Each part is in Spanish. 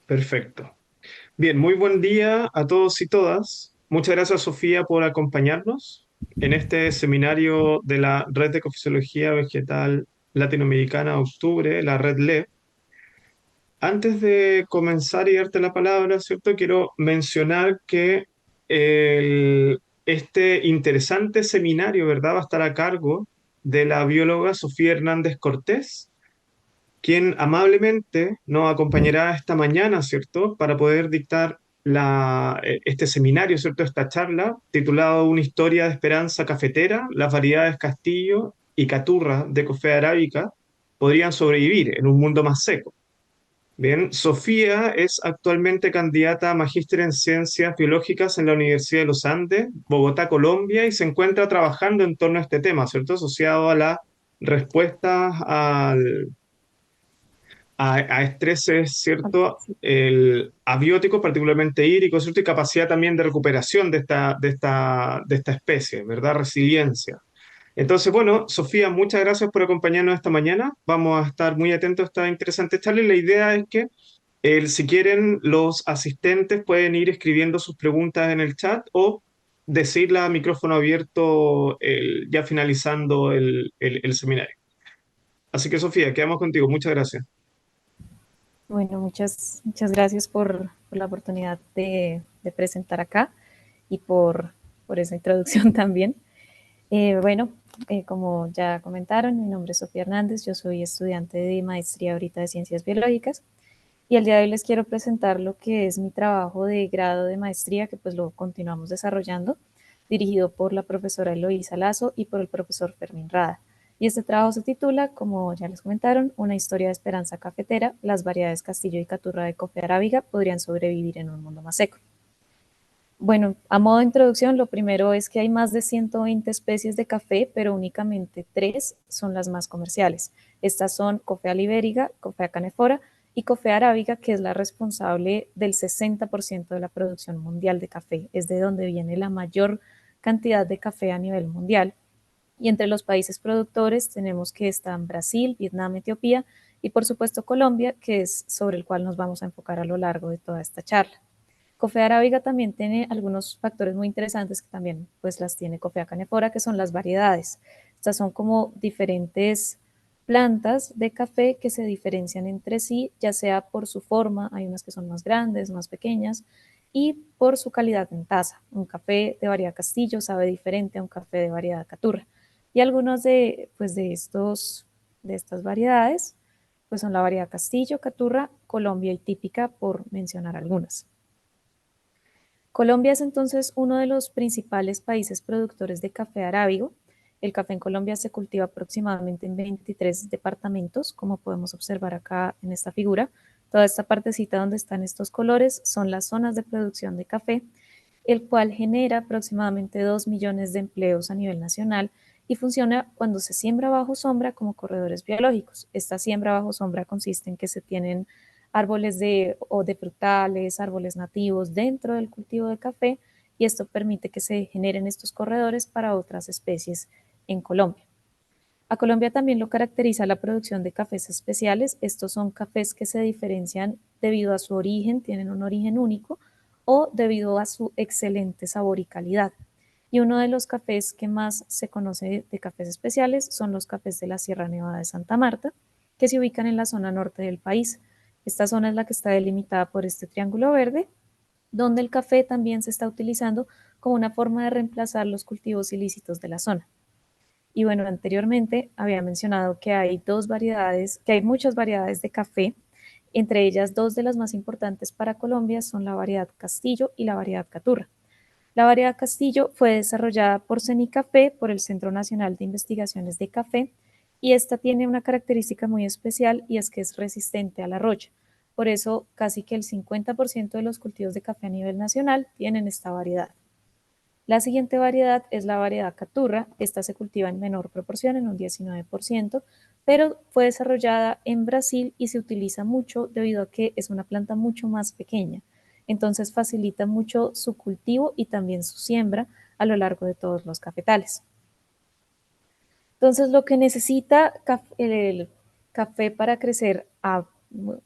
Perfecto. Bien, muy buen día a todos y todas. Muchas gracias, Sofía, por acompañarnos en este seminario de la Red de Ecofisiología Vegetal Latinoamericana Octubre, la Red LEV. Antes de comenzar y darte la palabra, ¿cierto? Quiero mencionar que este interesante seminario, ¿verdad?, va a estar a cargo de la bióloga Sofía Hernández Cortés, quien amablemente nos acompañará esta mañana, ¿cierto?, para poder dictar este seminario, ¿cierto?, esta charla, titulado Una historia de esperanza cafetera, las variedades Castillo y Caturra de Coffea arábica podrían sobrevivir en un mundo más seco. Bien, Sofía es actualmente candidata a magíster en Ciencias Biológicas en la Universidad de los Andes, Bogotá, Colombia, y se encuentra trabajando en torno a este tema, ¿cierto?, asociado a la respuesta a estreses, ¿cierto? Sí. El abiótico, particularmente hídrico, ¿cierto? Y capacidad también de recuperación de esta especie, ¿verdad? Resiliencia. Entonces, bueno, Sofía, muchas gracias por acompañarnos esta mañana. Vamos a estar muy atentos a esta interesante charla y la idea es que, si quieren, los asistentes pueden ir escribiendo sus preguntas en el chat o decirla a micrófono abierto ya finalizando el seminario. Así que, Sofía, quedamos contigo. Muchas gracias. Bueno, muchas gracias por la oportunidad de presentar acá y por esa introducción también. Bueno, como ya comentaron, mi nombre es Sofía Hernández, yo soy estudiante de maestría ahorita de Ciencias Biológicas y el día de hoy les quiero presentar lo que es mi trabajo de grado de maestría, que pues lo continuamos desarrollando, dirigido por la profesora Eloísa Lazo y por el profesor Fermín Rada. Y este trabajo se titula, como ya les comentaron, Una historia de esperanza cafetera, las variedades Castillo y Caturra de Coffea arábiga podrían sobrevivir en un mundo más seco. Bueno, a modo de introducción, lo primero es que hay más de 120 especies de café, pero únicamente 3 son las más comerciales. Estas son Coffea liberica, Coffea canephora y Coffea arábica, que es la responsable del 60% de la producción mundial de café. Es de donde viene la mayor cantidad de café a nivel mundial. Y entre los países productores tenemos que están Brasil, Vietnam, Etiopía y por supuesto Colombia, que es sobre el cual nos vamos a enfocar a lo largo de toda esta charla. Coffea arábiga también tiene algunos factores muy interesantes que también pues las tiene Coffea canephora, que son las variedades. Estas son como diferentes plantas de café que se diferencian entre sí, ya sea por su forma, hay unas que son más grandes, más pequeñas, y por su calidad en taza. Un café de variedad Castillo sabe diferente a un café de variedad Caturra. Y algunos pues de estas variedades pues son la variedad Castillo, Caturra, Colombia y típica, por mencionar algunas. Colombia es entonces uno de los principales países productores de café arábigo. El café en Colombia se cultiva aproximadamente en 23 departamentos, como podemos observar acá en esta figura. Toda esta partecita donde están estos colores son las zonas de producción de café, el cual genera aproximadamente 2 millones de empleos a nivel nacional y funciona cuando se siembra bajo sombra como corredores biológicos. Esta siembra bajo sombra consiste en que se tienen árboles o de frutales, árboles nativos dentro del cultivo de café y esto permite que se generen estos corredores para otras especies en Colombia. A Colombia también lo caracteriza la producción de cafés especiales. Estos son cafés que se diferencian debido a su origen, tienen un origen único o debido a su excelente sabor y calidad. Y uno de los cafés que más se conoce de cafés especiales son los cafés de la Sierra Nevada de Santa Marta, que se ubican en la zona norte del país. Esta zona es la que está delimitada por este triángulo verde, donde el café también se está utilizando como una forma de reemplazar los cultivos ilícitos de la zona. Y bueno, anteriormente había mencionado que hay dos variedades, que hay muchas variedades de café. Entre ellas, dos de las más importantes para Colombia son la variedad Castillo y la variedad Caturra. La variedad Castillo fue desarrollada por Cenicafé, por el Centro Nacional de Investigaciones de Café, y esta tiene una característica muy especial y es que es resistente a la roya. Por eso, casi que el 50% de los cultivos de café a nivel nacional tienen esta variedad. La siguiente variedad es la variedad Caturra. Esta se cultiva en menor proporción, en un 19%, pero fue desarrollada en Brasil y se utiliza mucho debido a que es una planta mucho más pequeña. Entonces facilita mucho su cultivo y también su siembra a lo largo de todos los cafetales. Entonces lo que necesita el café para crecer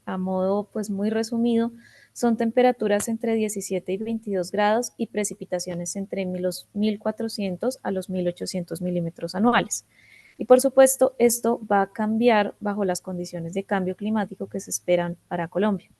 a modo pues muy resumido, son temperaturas entre 17 y 22 grados y precipitaciones entre los 1.400 a los 1.800 milímetros anuales. Y por supuesto, esto va a cambiar bajo las condiciones de cambio climático que se esperan para Colombia.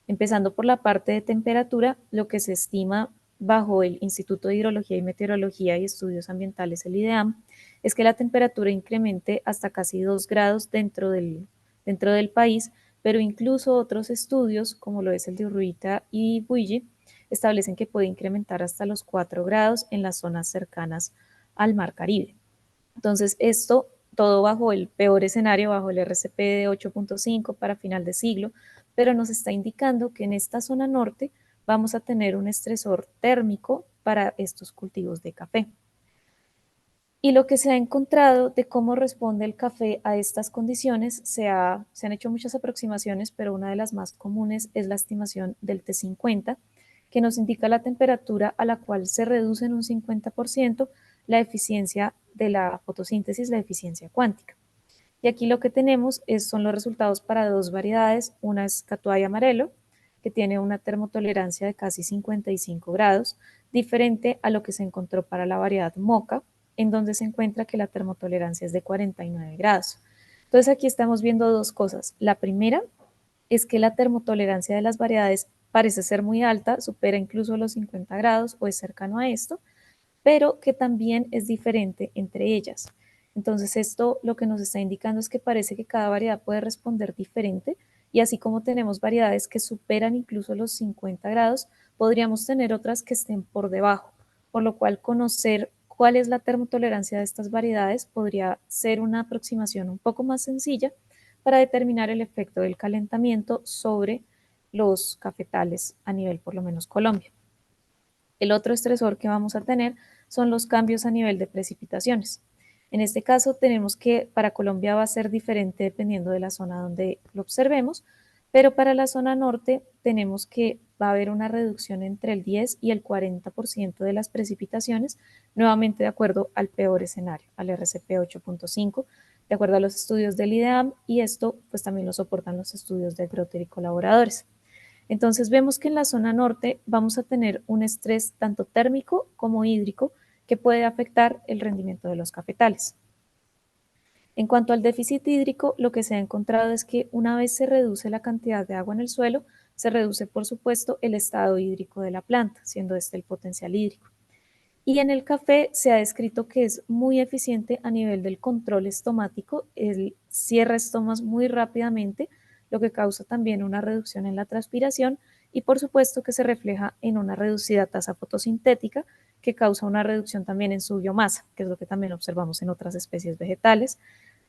Empezando por la parte de temperatura, lo que se estima bajo el Instituto de Hidrología y Meteorología y Estudios Ambientales, el IDEAM, es que la temperatura incremente hasta casi 2 grados dentro del país, pero incluso otros estudios, como lo es el de Urruita y Buille, establecen que puede incrementar hasta los 4 grados en las zonas cercanas al Mar Caribe. Entonces, esto todo bajo el peor escenario, bajo el RCP de 8.5 para final de siglo, pero nos está indicando que en esta zona norte vamos a tener un estresor térmico para estos cultivos de café. Y lo que se ha encontrado de cómo responde el café a estas condiciones, se han hecho muchas aproximaciones, pero una de las más comunes es la estimación del T50, que nos indica la temperatura a la cual se reduce en un 50% la eficiencia de la fotosíntesis, la eficiencia cuántica. Y aquí lo que tenemos son los resultados para dos variedades. Una es Catuay Amarelo, que tiene una termotolerancia de casi 55 grados, diferente a lo que se encontró para la variedad Moca, en donde se encuentra que la termotolerancia es de 49 grados. Entonces aquí estamos viendo dos cosas. La primera es que la termotolerancia de las variedades parece ser muy alta, supera incluso los 50 grados o es cercano a esto, pero que también es diferente entre ellas. Entonces esto lo que nos está indicando es que parece que cada variedad puede responder diferente y así como tenemos variedades que superan incluso los 50 grados, podríamos tener otras que estén por debajo, por lo cual conocer cuál es la termotolerancia de estas variedades podría ser una aproximación un poco más sencilla para determinar el efecto del calentamiento sobre los cafetales a nivel por lo menos Colombia. El otro estresor que vamos a tener son los cambios a nivel de precipitaciones. En este caso tenemos que para Colombia va a ser diferente dependiendo de la zona donde lo observemos, pero para la zona norte tenemos que va a haber una reducción entre el 10 y el 40% de las precipitaciones, nuevamente de acuerdo al peor escenario, al RCP 8.5, de acuerdo a los estudios del IDEAM, y esto pues también lo soportan los estudios de Grotter y colaboradores. Entonces vemos que en la zona norte vamos a tener un estrés tanto térmico como hídrico que puede afectar el rendimiento de los cafetales. En cuanto al déficit hídrico, lo que se ha encontrado es que una vez se reduce la cantidad de agua en el suelo, se reduce por supuesto el estado hídrico de la planta, siendo este el potencial hídrico. Y en el café se ha descrito que es muy eficiente a nivel del control estomático, él cierra estomas muy rápidamente, lo que causa también una reducción en la transpiración y por supuesto que se refleja en una reducida tasa fotosintética que causa una reducción también en su biomasa, que es lo que también observamos en otras especies vegetales.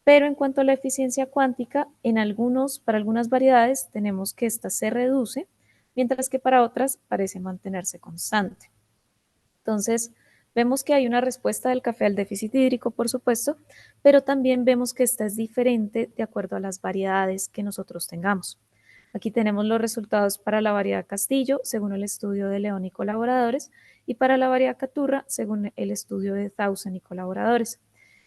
Pero en cuanto a la eficiencia cuántica, para algunas variedades tenemos que esta se reduce, mientras que para otras parece mantenerse constante. Entonces, vemos que hay una respuesta del café al déficit hídrico, por supuesto, pero también vemos que esta es diferente de acuerdo a las variedades que nosotros tengamos. Aquí tenemos los resultados para la variedad Castillo, según el estudio de León y colaboradores, y para la variedad Caturra, según el estudio de Thousand y colaboradores.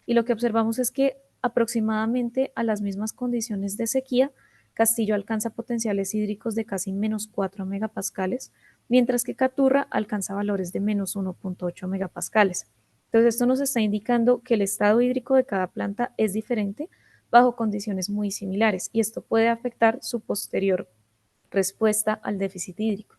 Y lo que observamos es que aproximadamente a las mismas condiciones de sequía, Castillo alcanza potenciales hídricos de casi menos 4 megapascales, mientras que Caturra alcanza valores de menos 1.8 megapascales. Entonces, esto nos está indicando que el estado hídrico de cada planta es diferente bajo condiciones muy similares y esto puede afectar su posterior respuesta al déficit hídrico.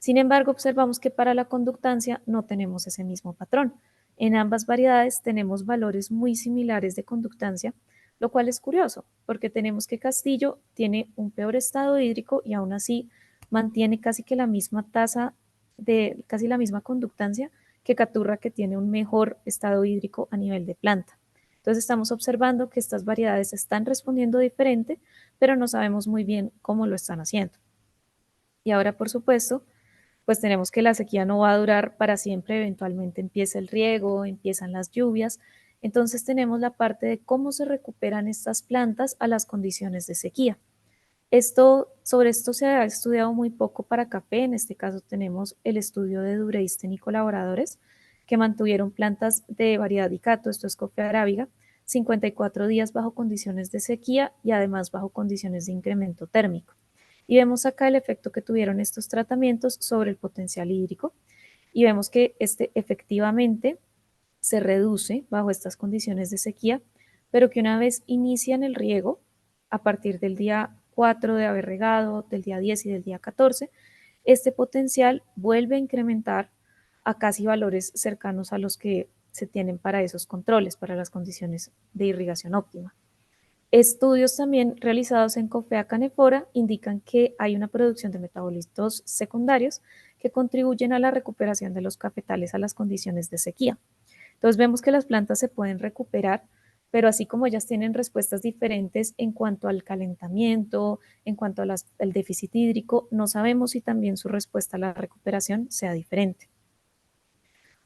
Sin embargo, observamos que para la conductancia no tenemos ese mismo patrón. En ambas variedades tenemos valores muy similares de conductancia, lo cual es curioso, porque tenemos que Castillo tiene un peor estado hídrico y aún así mantiene casi que la misma tasa de casi la misma conductancia que Caturra, que tiene un mejor estado hídrico a nivel de planta. Entonces estamos observando que estas variedades están respondiendo diferente, pero no sabemos muy bien cómo lo están haciendo. Y ahora, por supuesto, pues tenemos que la sequía no va a durar para siempre, eventualmente empieza el riego, empiezan las lluvias, entonces tenemos la parte de cómo se recuperan estas plantas a las condiciones de sequía. Sobre esto se ha estudiado muy poco para café, en este caso tenemos el estudio de Dureisten y colaboradores que mantuvieron plantas de variedad Icato, esto es Coffea arábiga, 54 días bajo condiciones de sequía y además bajo condiciones de incremento térmico. Y vemos acá el efecto que tuvieron estos tratamientos sobre el potencial hídrico y vemos que este efectivamente se reduce bajo estas condiciones de sequía, pero que una vez inician el riego, a partir del día 4 de haber regado, del día 10 y del día 14, este potencial vuelve a incrementar a casi valores cercanos a los que se tienen para esos controles, para las condiciones de irrigación óptima. Estudios también realizados en Coffea canephora indican que hay una producción de metabolitos secundarios que contribuyen a la recuperación de los cafetales a las condiciones de sequía. Entonces vemos que las plantas se pueden recuperar, pero así como ellas tienen respuestas diferentes en cuanto al calentamiento, en cuanto al déficit hídrico, no sabemos si también su respuesta a la recuperación sea diferente.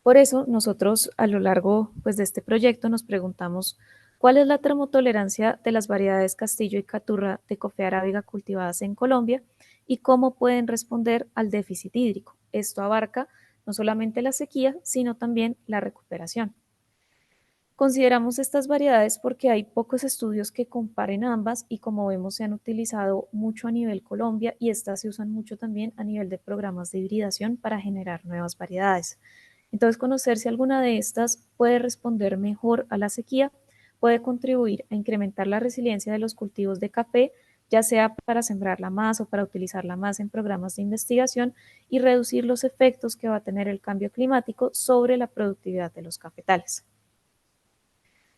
Por eso nosotros a lo largo pues, de este proyecto nos preguntamos cuál es la termotolerancia de las variedades Castillo y Caturra de Coffea arábiga cultivadas en Colombia y cómo pueden responder al déficit hídrico. Esto abarca no solamente la sequía, sino también la recuperación. Consideramos estas variedades porque hay pocos estudios que comparen ambas y como vemos se han utilizado mucho a nivel Colombia y estas se usan mucho también a nivel de programas de hibridación para generar nuevas variedades. Entonces, conocer si alguna de estas puede responder mejor a la sequía puede contribuir a incrementar la resiliencia de los cultivos de café, ya sea para sembrarla más o para utilizarla más en programas de investigación y reducir los efectos que va a tener el cambio climático sobre la productividad de los cafetales.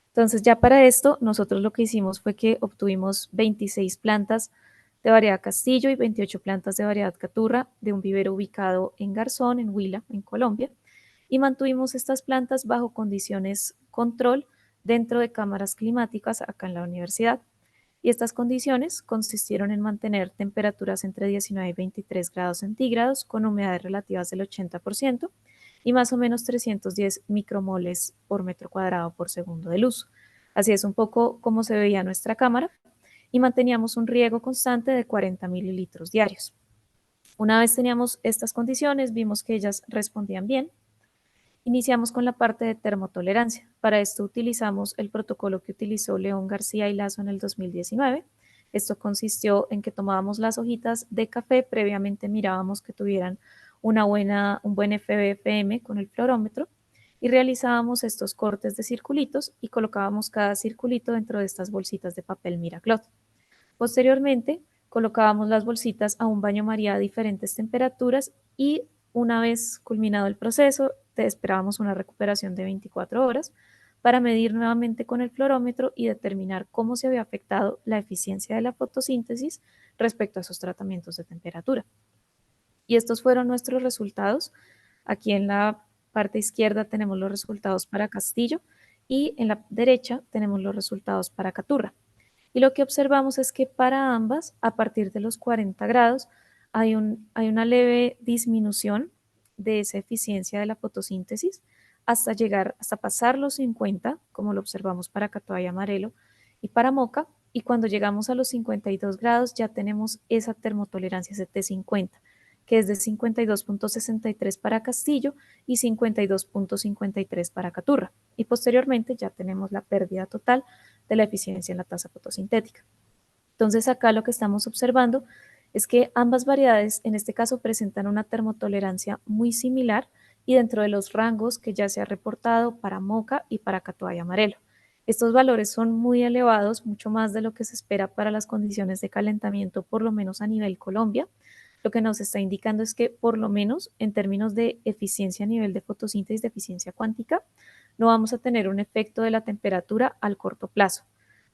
Entonces, ya para esto, nosotros lo que hicimos fue que obtuvimos 26 plantas de variedad Castillo y 28 plantas de variedad Caturra de un vivero ubicado en Garzón, en Huila, en Colombia, y mantuvimos estas plantas bajo condiciones control dentro de cámaras climáticas acá en la universidad. Y estas condiciones consistieron en mantener temperaturas entre 19 y 23 grados centígrados con humedades relativas del 80% y más o menos 310 micromoles por metro cuadrado por segundo de luz. Así es un poco como se veía nuestra cámara y manteníamos un riego constante de 40 mililitros diarios. Una vez teníamos estas condiciones, vimos que ellas respondían bien. Iniciamos con la parte de termotolerancia. Para esto utilizamos el protocolo que utilizó León García y Lazo en el 2019. Esto consistió en que tomábamos las hojitas de café, previamente mirábamos que tuvieran un buen FBFM con el fluorómetro y realizábamos estos cortes de circulitos y colocábamos cada circulito dentro de estas bolsitas de papel Miraclot. Posteriormente, colocábamos las bolsitas a un baño María a diferentes temperaturas y una vez culminado el proceso, esperábamos una recuperación de 24 horas para medir nuevamente con el fluorómetro y determinar cómo se había afectado la eficiencia de la fotosíntesis respecto a esos tratamientos de temperatura. Y estos fueron nuestros resultados. Aquí en la parte izquierda tenemos los resultados para Castillo y en la derecha tenemos los resultados para Caturra. Y lo que observamos es que para ambas, a partir de los 40 grados, hay una leve disminución de esa eficiencia de la fotosíntesis hasta pasar los 50, como lo observamos para Catuaba y Amarelo, y para Moca, y cuando llegamos a los 52 grados ya tenemos esa termotolerancia CT50, que es de 52.63 para Castillo y 52.53 para Caturra. Y posteriormente ya tenemos la pérdida total de la eficiencia en la tasa fotosintética. Entonces acá lo que estamos observando es que ambas variedades en este caso presentan una termotolerancia muy similar y dentro de los rangos que ya se ha reportado para Moca y para Catuaba y Amarelo. Estos valores son muy elevados, mucho más de lo que se espera para las condiciones de calentamiento, por lo menos a nivel Colombia. Lo que nos está indicando es que por lo menos en términos de eficiencia a nivel de fotosíntesis, de eficiencia cuántica, no vamos a tener un efecto de la temperatura al corto plazo.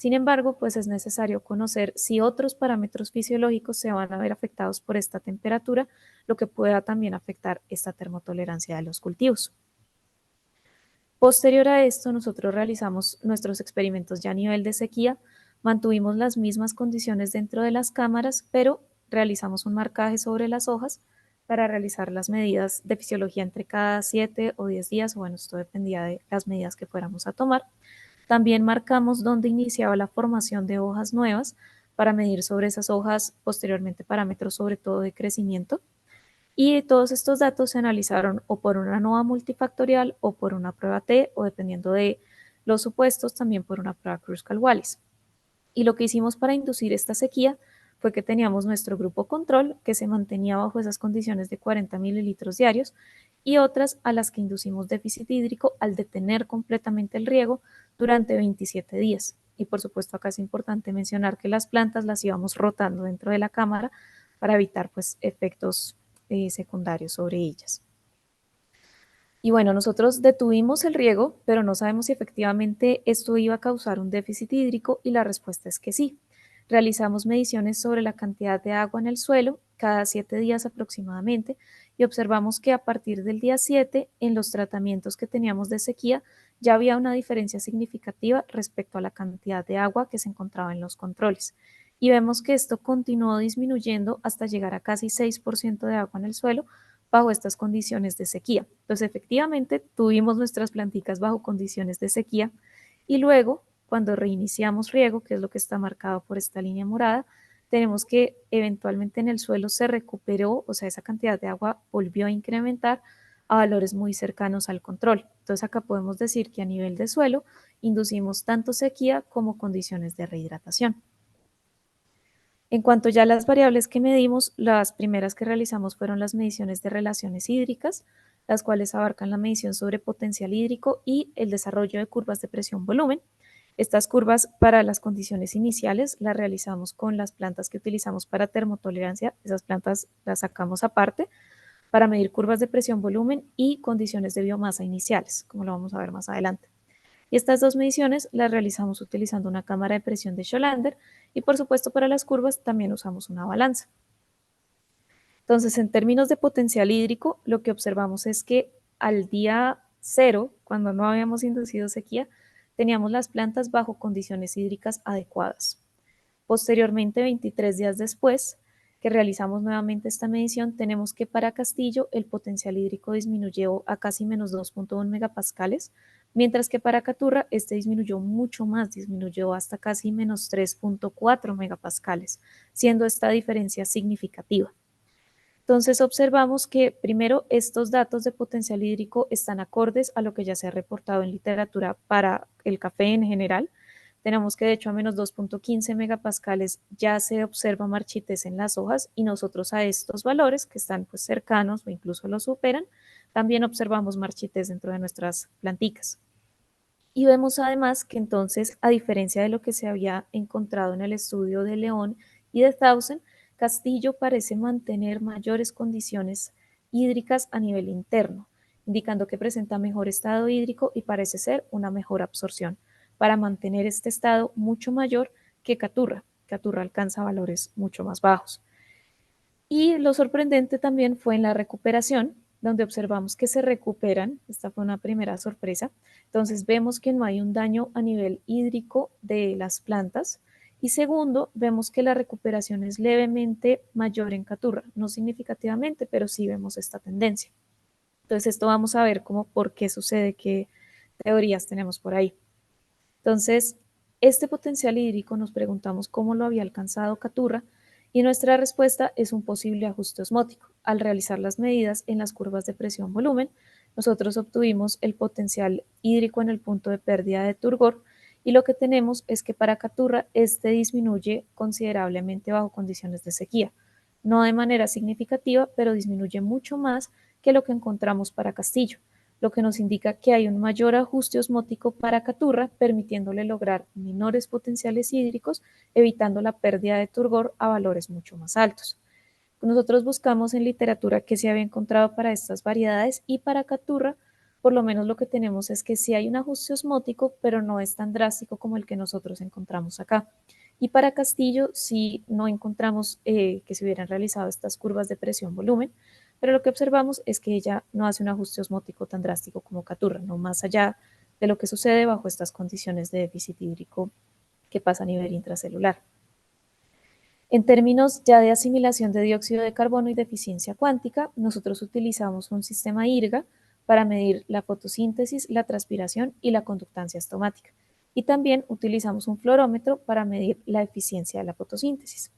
Sin embargo, pues es necesario conocer si otros parámetros fisiológicos se van a ver afectados por esta temperatura, lo que pueda también afectar esta termotolerancia de los cultivos. Posterior a esto, nosotros realizamos nuestros experimentos ya a nivel de sequía, mantuvimos las mismas condiciones dentro de las cámaras, pero realizamos un marcaje sobre las hojas para realizar las medidas de fisiología entre cada 7 o 10 días, bueno, esto dependía de las medidas que fuéramos a tomar. También marcamos dónde iniciaba la formación de hojas nuevas para medir sobre esas hojas posteriormente parámetros sobre todo de crecimiento. Y todos estos datos se analizaron o por una NOVA multifactorial o por una prueba T o dependiendo de los opuestos también por una prueba Kruskal-Wallis. Y lo que hicimos para inducir esta sequía fue que teníamos nuestro grupo control que se mantenía bajo esas condiciones de 40 mililitros diarios y otras a las que inducimos déficit hídrico al detener completamente el riego durante 27 días. Y por supuesto acá es importante mencionar que las plantas las íbamos rotando dentro de la cámara para evitar pues efectos secundarios sobre ellas. Y bueno, nosotros detuvimos el riego, pero no sabemos si efectivamente esto iba a causar un déficit hídrico y la respuesta es que sí. Realizamos mediciones sobre la cantidad de agua en el suelo cada 7 días aproximadamente y observamos que a partir del día 7 en los tratamientos que teníamos de sequía ya había una diferencia significativa respecto a la cantidad de agua que se encontraba en los controles. Y vemos que esto continuó disminuyendo hasta llegar a casi 6% de agua en el suelo bajo estas condiciones de sequía. Entonces, efectivamente, tuvimos nuestras planticas bajo condiciones de sequía y luego, cuando reiniciamos riego, que es lo que está marcado por esta línea morada, tenemos que eventualmente en el suelo se recuperó, o sea, esa cantidad de agua volvió a incrementar a valores muy cercanos al control. Entonces, acá podemos decir que a nivel de suelo inducimos tanto sequía como condiciones de rehidratación. En cuanto ya a las variables que medimos, las primeras que realizamos fueron las mediciones de relaciones hídricas, las cuales abarcan la medición sobre potencial hídrico y el desarrollo de curvas de presión-volumen. Estas curvas para las condiciones iniciales las realizamos con las plantas que utilizamos para termotolerancia, esas plantas las sacamos aparte para medir curvas de presión-volumen y condiciones de biomasa iniciales, como lo vamos a ver más adelante. Y estas dos mediciones las realizamos utilizando una cámara de presión de Scholander y por supuesto para las curvas también usamos una balanza. Entonces, en términos de potencial hídrico, lo que observamos es que al día cero, cuando no habíamos inducido sequía, teníamos las plantas bajo condiciones hídricas adecuadas. Posteriormente, 23 días después, que realizamos nuevamente esta medición, tenemos que para Castillo el potencial hídrico disminuyó a casi menos 2.1 megapascales, mientras que para Caturra este disminuyó mucho más, disminuyó hasta casi menos 3.4 megapascales, siendo esta diferencia significativa. Entonces observamos que primero estos datos de potencial hídrico están acordes a lo que ya se ha reportado en literatura para el café en general. Tenemos que de hecho a menos 2.15 megapascales ya se observa marchitez en las hojas y nosotros a estos valores que están pues cercanos o incluso los superan, también observamos marchitez dentro de nuestras planticas. Y vemos además que entonces, a diferencia de lo que se había encontrado en el estudio de León y de Tausen, Castillo parece mantener mayores condiciones hídricas a nivel interno, indicando que presenta mejor estado hídrico y parece ser una mejor absorción, para mantener este estado mucho mayor que Caturra. Caturra alcanza valores mucho más bajos. Y lo sorprendente también fue en la recuperación, donde observamos que se recuperan, esta fue una primera sorpresa, entonces vemos que no hay un daño a nivel hídrico de las plantas, y segundo, vemos que la recuperación es levemente mayor en Caturra, no significativamente, pero sí vemos esta tendencia. Entonces esto vamos a ver cómo por qué sucede, qué teorías tenemos por ahí. Entonces, este potencial hídrico nos preguntamos cómo lo había alcanzado Caturra y nuestra respuesta es un posible ajuste osmótico. Al realizar las medidas en las curvas de presión-volumen, nosotros obtuvimos el potencial hídrico en el punto de pérdida de turgor y lo que tenemos es que para Caturra este disminuye considerablemente bajo condiciones de sequía. No de manera significativa, pero disminuye mucho más que lo que encontramos para Castillo, lo que nos indica que hay un mayor ajuste osmótico para Caturra, permitiéndole lograr menores potenciales hídricos, evitando la pérdida de turgor a valores mucho más altos. Nosotros buscamos en literatura qué se había encontrado para estas variedades y para Caturra, por lo menos lo que tenemos es que sí hay un ajuste osmótico, pero no es tan drástico como el que nosotros encontramos acá. Y para Castillo sí no encontramos que se hubieran realizado estas curvas de presión-volumen, pero lo que observamos es que ella no hace un ajuste osmótico tan drástico como Caturra, no más allá de lo que sucede bajo estas condiciones de déficit hídrico que pasa a nivel intracelular. En términos ya de asimilación de dióxido de carbono y de eficiencia cuántica, nosotros utilizamos un sistema IRGA para medir la fotosíntesis, la transpiración y la conductancia estomática. Y también utilizamos un fluorómetro para medir la eficiencia de la fotosíntesis.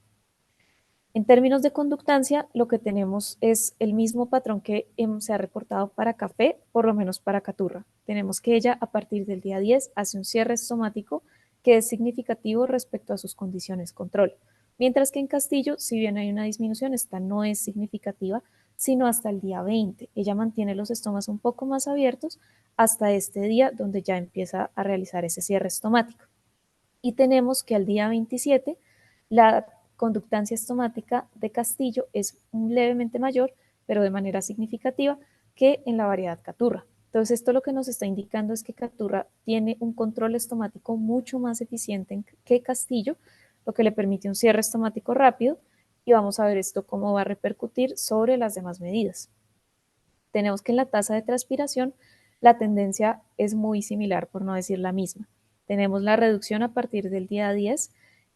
En términos de conductancia, lo que tenemos es el mismo patrón que se ha reportado para café, por lo menos para Caturra. Tenemos que ella a partir del día 10 hace un cierre estomático que es significativo respecto a sus condiciones control. Mientras que en Castillo, si bien hay una disminución, esta no es significativa, sino hasta el día 20. Ella mantiene los estomas un poco más abiertos hasta este día donde ya empieza a realizar ese cierre estomático. Y tenemos que al día 27 la conductancia estomática de Castillo es levemente mayor, pero de manera significativa, que en la variedad Caturra. Entonces, esto lo que nos está indicando es que Caturra tiene un control estomático mucho más eficiente que Castillo, lo que le permite un cierre estomático rápido, y vamos a ver esto cómo va a repercutir sobre las demás medidas. Tenemos que en la tasa de transpiración la tendencia es muy similar, por no decir la misma. Tenemos la reducción a partir del día 10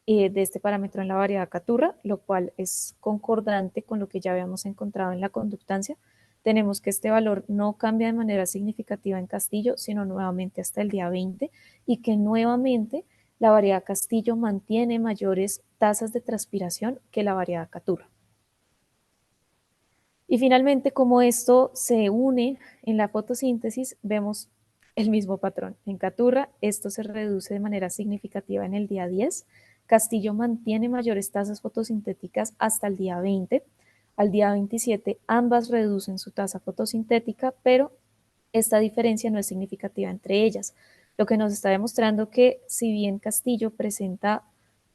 de este parámetro en la variedad Caturra, lo cual es concordante con lo que ya habíamos encontrado en la conductancia. Tenemos que este valor no cambia de manera significativa en Castillo, sino nuevamente hasta el día 20 y que nuevamente la variedad Castillo mantiene mayores tasas de transpiración que la variedad Caturra. Y finalmente, como esto se une en la fotosíntesis, vemos el mismo patrón. En Caturra, esto se reduce de manera significativa en el día 10. Castillo mantiene mayores tasas fotosintéticas hasta el día 20. Al día 27, ambas reducen su tasa fotosintética, pero esta diferencia no es significativa entre ellas, lo que nos está demostrando que si bien Castillo presenta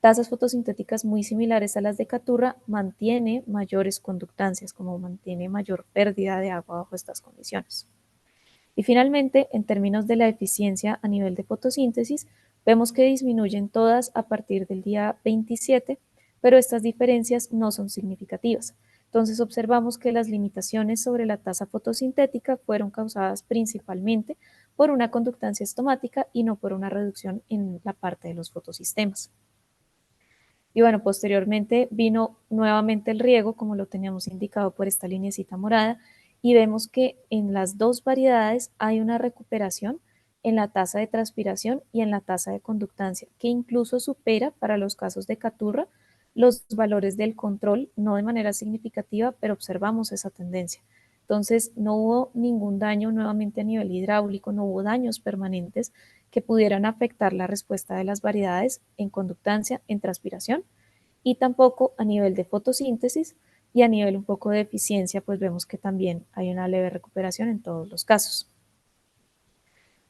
tasas fotosintéticas muy similares a las de Caturra, mantiene mayores conductancias, como mantiene mayor pérdida de agua bajo estas condiciones. Y finalmente, en términos de la eficiencia a nivel de fotosíntesis, vemos que disminuyen todas a partir del día 27, pero estas diferencias no son significativas. Entonces observamos que las limitaciones sobre la tasa fotosintética fueron causadas principalmente por una conductancia estomática y no por una reducción en la parte de los fotosistemas. Y bueno, posteriormente vino nuevamente el riego, como lo teníamos indicado por esta linecita morada, y vemos que en las dos variedades hay una recuperación en la tasa de transpiración y en la tasa de conductancia, que incluso supera para los casos de Caturra los valores del control, no de manera significativa, pero observamos esa tendencia. Entonces, no hubo ningún daño nuevamente a nivel hidráulico, no hubo daños permanentes que pudieran afectar la respuesta de las variedades en conductancia, en transpiración, y tampoco a nivel de fotosíntesis y a nivel un poco de eficiencia, pues vemos que también hay una leve recuperación en todos los casos.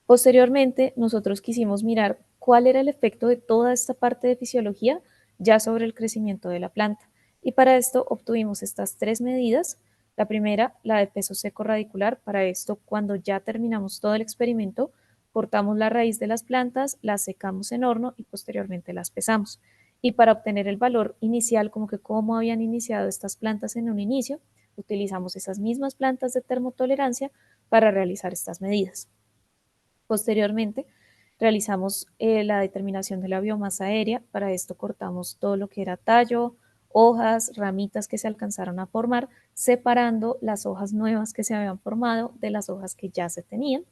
Posteriormente, nosotros quisimos mirar cuál era el efecto de toda esta parte de fisiología ya sobre el crecimiento de la planta. Y para esto obtuvimos estas tres medidas. La primera, la de peso seco radicular. Para esto, cuando ya terminamos todo el experimento, cortamos la raíz de las plantas, las secamos en horno y posteriormente las pesamos. Y para obtener el valor inicial, como que cómo habían iniciado estas plantas en un inicio, utilizamos esas mismas plantas de termotolerancia para realizar estas medidas. Posteriormente, realizamos la determinación de la biomasa aérea. Para esto cortamos todo lo que era tallo, hojas, ramitas que se alcanzaron a formar, separando las hojas nuevas que se habían formado de las hojas que ya se tenían.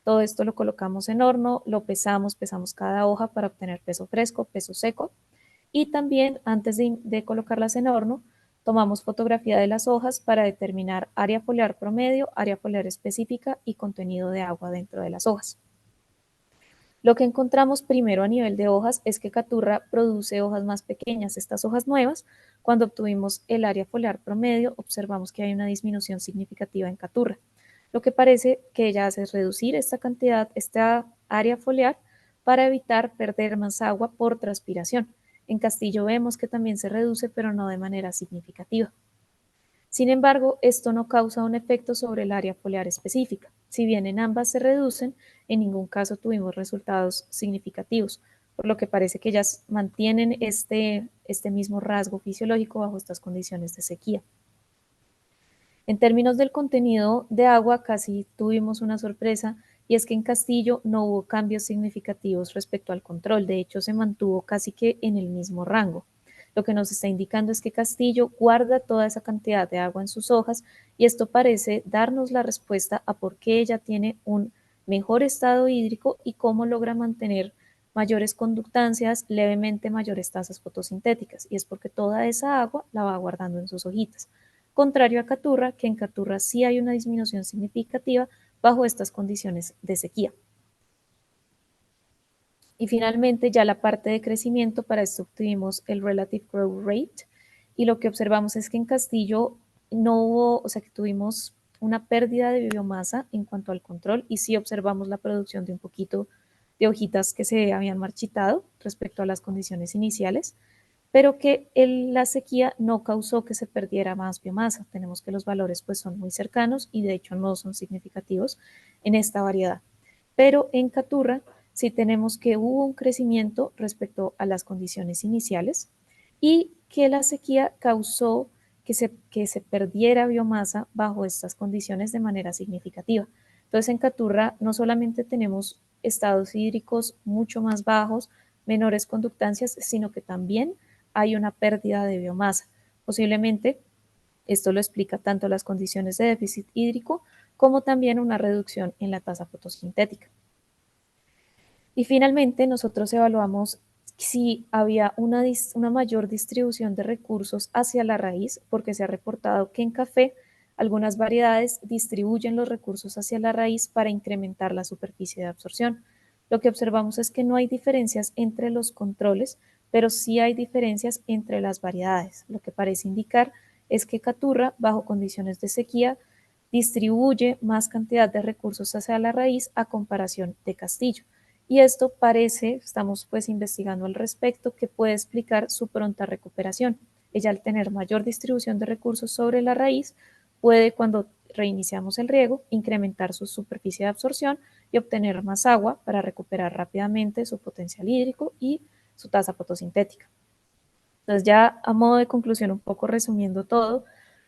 Todo esto lo colocamos en horno, lo pesamos, pesamos cada hoja para obtener peso fresco, peso seco. Y también antes de colocarlas en horno, tomamos fotografía de las hojas para determinar área foliar promedio, área foliar específica y contenido de agua dentro de las hojas. Lo que encontramos primero a nivel de hojas es que Caturra produce hojas más pequeñas. Estas hojas nuevas, cuando obtuvimos el área foliar promedio, observamos que hay una disminución significativa en Caturra. Lo que parece que ella hace es reducir esta cantidad, esta área foliar, para evitar perder más agua por transpiración. En Castillo vemos que también se reduce, pero no de manera significativa. Sin embargo, esto no causa un efecto sobre el área foliar específica. Si bien en ambas se reducen, en ningún caso tuvimos resultados significativos, por lo que parece que ellas mantienen este mismo rasgo fisiológico bajo estas condiciones de sequía. En términos del contenido de agua, casi tuvimos una sorpresa, y es que en Castillo no hubo cambios significativos respecto al control. De hecho, se mantuvo casi que en el mismo rango. Lo que nos está indicando es que Castillo guarda toda esa cantidad de agua en sus hojas, y esto parece darnos la respuesta a por qué ella tiene un mejor estado hídrico y cómo logra mantener mayores conductancias, levemente mayores tasas fotosintéticas, y es porque toda esa agua la va guardando en sus hojitas. Contrario a Caturra, que en Caturra sí hay una disminución significativa bajo estas condiciones de sequía. Y finalmente ya la parte de crecimiento, para esto obtuvimos el Relative Growth Rate, y lo que observamos es que en Castillo no hubo, o sea que tuvimos una pérdida de biomasa en cuanto al control, y sí observamos la producción de un poquito de hojitas que se habían marchitado respecto a las condiciones iniciales, pero que la sequía no causó que se perdiera más biomasa. Tenemos que los valores pues son muy cercanos y de hecho no son significativos en esta variedad. Pero en Caturra sí tenemos que hubo un crecimiento respecto a las condiciones iniciales y que la sequía causó que se perdiera biomasa bajo estas condiciones de manera significativa. Entonces en Caturra no solamente tenemos estados hídricos mucho más bajos, menores conductancias, sino que también hay una pérdida de biomasa. Posiblemente esto lo explica tanto las condiciones de déficit hídrico como también una reducción en la tasa fotosintética. Y finalmente nosotros evaluamos si había una mayor distribución de recursos hacia la raíz, porque se ha reportado que en café algunas variedades distribuyen los recursos hacia la raíz para incrementar la superficie de absorción. Lo que observamos es que no hay diferencias entre los controles, pero sí hay diferencias entre las variedades. Lo que parece indicar es que Caturra, bajo condiciones de sequía, distribuye más cantidad de recursos hacia la raíz a comparación de Castillo. Y esto parece, estamos pues investigando al respecto, que puede explicar su pronta recuperación. Ella, al tener mayor distribución de recursos sobre la raíz, puede, cuando reiniciamos el riego, incrementar su superficie de absorción y obtener más agua para recuperar rápidamente su potencial hídrico y su tasa fotosintética. Entonces, ya a modo de conclusión, un poco resumiendo todo,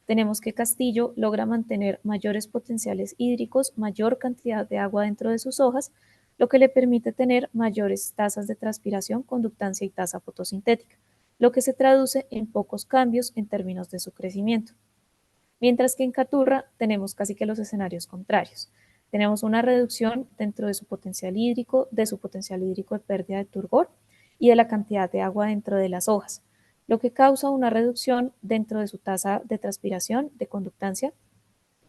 tenemos que Castillo logra mantener mayores potenciales hídricos, mayor cantidad de agua dentro de sus hojas, lo que le permite tener mayores tasas de transpiración, conductancia y tasa fotosintética, lo que se traduce en pocos cambios en términos de su crecimiento. Mientras que en Caturra tenemos casi que los escenarios contrarios. Tenemos una reducción dentro de su potencial hídrico, de pérdida de turgor y de la cantidad de agua dentro de las hojas, lo que causa una reducción dentro de su tasa de transpiración, de conductancia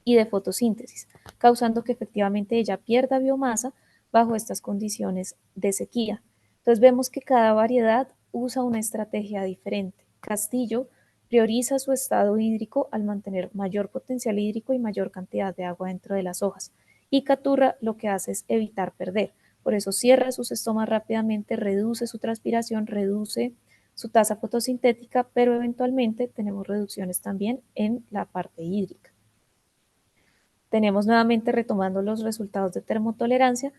y de fotosíntesis, causando que efectivamente ella pierda biomasa bajo estas condiciones de sequía. Entonces vemos que cada variedad usa una estrategia diferente. Castillo prioriza su estado hídrico al mantener mayor potencial hídrico y mayor cantidad de agua dentro de las hojas. Y Caturra lo que hace es evitar perder. Por eso cierra sus estomas rápidamente, reduce su transpiración, reduce su tasa fotosintética, pero eventualmente tenemos reducciones también en la parte hídrica. Tenemos nuevamente, retomando los resultados de termotolerancia